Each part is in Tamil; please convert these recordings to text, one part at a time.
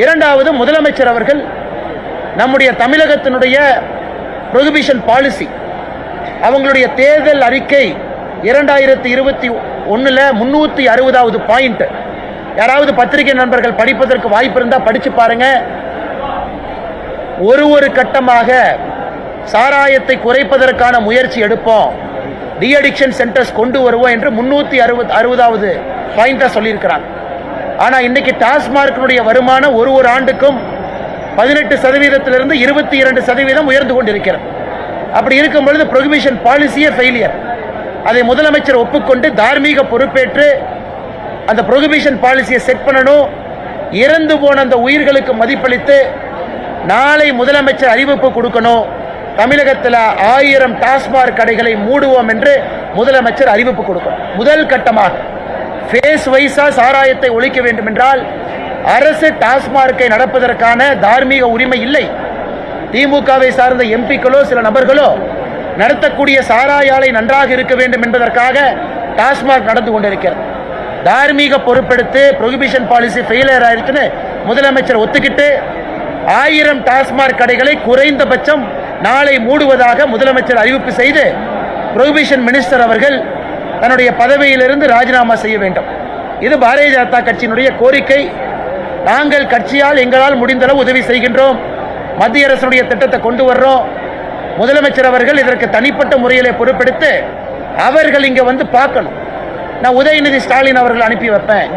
இரண்டாவது, முதலமைச்சர் அவர்கள் நம்முடைய தமிழகத்தினுடைய ப்ரொஹிபிஷன் பாலிசி, அவங்களுடைய தேர்தல் அறிக்கை 2021 360வது பாயிண்ட். யாராவது பத்திரிகை நண்பர்கள் படிப்பதற்கு வாய்ப்பு இருந்தால் படிச்சு பாருங்க. ஒரு கட்டமாக சாராயத்தை குறைப்பதற்கான முயற்சி எடுப்போம், டி அடிக்ஷன் சென்டர்ஸ் கொண்டு வருவோம் என்று 360வது பாயிண்டா சொல்லியிருக்கிறாங்க. ஆனா இன்னைக்கு டாஸ்மார்க்கினுடைய வருமானம் ஒரு ஆண்டுக்கும் 18%இலிருந்து 22% உயர்ந்து கொண்டிருக்கிறது. அப்படி இருக்கும் பொழுது ப்ரொஹிபிஷன் பாலிசியே ஃபெயிலியர். அதை முதலமைச்சர் ஒப்புக்கொண்டு தார்மீக பொறுப்பேற்று அந்த ப்ரொஹிபிஷன் பாலிசியை செட் பண்ணணும். இறந்து போன அந்த உயிர்களுக்கு மதிப்பளித்து நாளை முதலமைச்சர் அறிவிப்பு கொடுக்கணும். தமிழகத்தில் 1000 டாஸ்மாக் கடைகளை மூடுவோம் என்று முதலமைச்சர் அறிவிப்பு கொடுக்கணும். முதல் கட்டமாக ஃபேஸ் வைஸா சாராயத்தை ஒழிக்க வேண்டும் என்றால் அரசு டாஸ்மார்க்கை நடப்பதற்கான தார்மீக உரிமை இல்லை. திமுகவை சார்ந்த எம்பிக்களோ சில நபர்களோ நடத்தக்கூடிய சாராய ஆலை நன்றாக இருக்க வேண்டும் என்பதற்காக டாஸ்மாக் நடந்து கொண்டிருக்கிறது. தார்மீக பொறுப்பெடுத்து ப்ரொஹிபிஷன் பாலிசி ஃபெயிலியர் ஆயிருக்குன்னு முதலமைச்சர் ஒத்துக்கிட்டு 1000 டாஸ்மாக் கடைகளை குறைந்தபட்சம் நாளை மூடுவதாக முதலமைச்சர் அறிவிப்பு செய்து ப்ரொஹிபிஷன் மினிஸ்டர் அவர்கள் தன்னுடைய பதவியிலிருந்து ராஜினாமா செய்ய வேண்டும். இது பாரதிய ஜனதா கட்சியினுடைய கோரிக்கை. நாங்கள் கட்சியால் எங்களால் முடிந்தளவு உதவி செய்கின்றோம். மத்திய அரசுடைய திட்டத்தை கொண்டு வர்றோம். முதலமைச்சர் அவர்கள் இதற்கு தனிப்பட்ட முறையிலே பொறுப்பெடுத்து அவர்கள் இங்க வந்து பார்க்கணும். நான் உதயநிதி ஸ்டாலின் அவர்கள் அனுப்பி வைப்பேன்.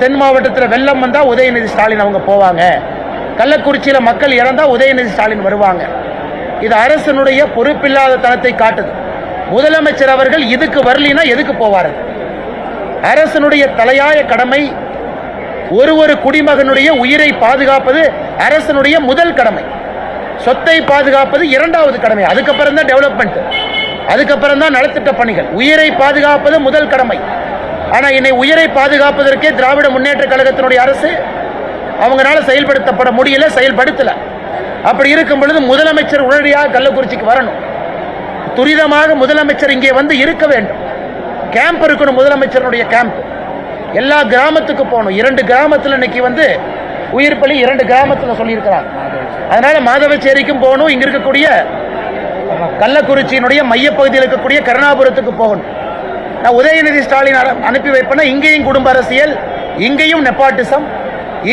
தென் மாவட்டத்தில் வெள்ளம் வந்தா உதயநிதி ஸ்டாலின் அவங்க போவாங்க. கள்ளக்குறிச்சியில் மக்கள் இறந்தா உதயநிதி ஸ்டாலின் வருவாங்க. இது அரசனுடைய பொறுப்பில்லாத தனத்தை காட்டுது. முதலமைச்சர் அவர்கள் இதுக்கு வரலினா எதுக்கு போவார்? அரசனுடைய தலையாய கடமை ஒரு குடிமகனுடைய உயிரை பாதுகாப்பது அரசனுடைய முதல் கடமை. சொத்தை பாதுகாப்பது இரண்டாவது கடமை. அதுக்கப்புறம் தான் டெவலப்மெண்ட், அதுக்கப்புறம் தான் நலத்திட்ட பணிகள். உயிரை பாதுகாப்பது முதல் கடமை. ஆனா இன்னை உயிரை பாதுகாப்பதற்கே திராவிட முன்னேற்ற கழகத்தினுடைய அரசு அவங்களால செயல்படுத்தப்பட முடியல, செயல்படுத்தல. அப்படி இருக்கும் பொழுது முதலமைச்சர் உடனடியாக கள்ளக்குறிச்சிக்கு வரணும். துரிதமாக முதலமைச்சர் இங்கே வந்து இருக்க வேண்டும். கேம்ப் இருக்கணும், முதலமைச்சருடைய கேம்ப். எல்லா கிராமத்துக்கு போகணும். 2 கிராமத்தில் இன்னைக்கு வந்து உயிர் பலி 2 கிராமத்தில் சொல்லியிருக்கிறாங்க. அதனால மாதவச்சேரிக்கும் போகணும். இங்க இருக்கக்கூடிய கள்ளக்குறிச்சியினுடைய மையப்பகுதியில் இருக்கக்கூடிய கருணாபுரத்துக்கு போகணும். நான் உதயநிதி ஸ்டாலின் அனுப்பி வைப்பேன்னா இங்கேயும் குடும்ப அரசியல், இங்கேயும் நெப்பாட்டிசம்,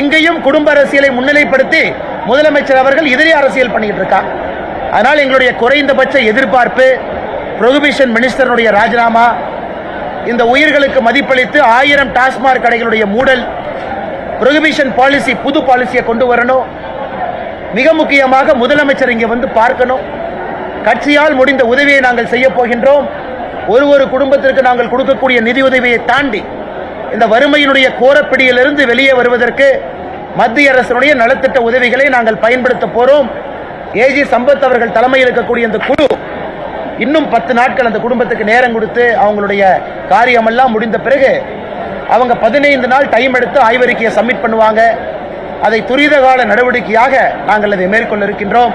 இங்கேயும் குடும்ப அரசியலை முன்னிலைப்படுத்தி முதலமைச்சர் அவர்கள் எதிரே அரசியல் பண்ணிட்டு இருக்காங்க. அதனால் எங்களுடைய குறைந்தபட்ச எதிர்பார்ப்பு ப்ரொஹிபிஷன் மினிஸ்டருடைய ராஜினாமா, இந்த உயிர்களுக்கு மதிப்பளித்து 1000 டாஸ்மாக் கடைகளுடைய மூடல், ப்ரொஹிபிஷன் பாலிசி புது பாலிசியை கொண்டு வரணும். மிக முக்கியமாக முதலமைச்சர் இங்கே வந்து பார்க்கணும். கட்சியால் முடிந்த உதவியை நாங்கள் செய்ய போகின்றோம். ஒரு குடும்பத்திற்கு நாங்கள் கொடுக்கக்கூடிய நிதி உதவியை தாண்டி இந்த வறுமையினுடைய கோரப்பிடியிலிருந்து வெளியே வருவதற்கு மத்திய அரசினுடைய நலத்திட்ட உதவிகளை நாங்கள் பயன்படுத்த போறோம். ஏஜி சம்பத் அவர்கள் தலைமையில் இருக்கக்கூடிய இந்த குழு இன்னும் 10 நாட்கள் அந்த குடும்பத்துக்கு நேரம் கொடுத்து அவங்களுடைய காரியமெல்லாம் முடிந்த பிறகு அவங்க 15 நாள் டைம் எடுத்து ஆய்வறிக்கையை சப்மிட் பண்ணுவாங்க. அதை துரித கால நடவடிக்கையாக நாங்கள் அதை மேற்கொள்ள இருக்கின்றோம்.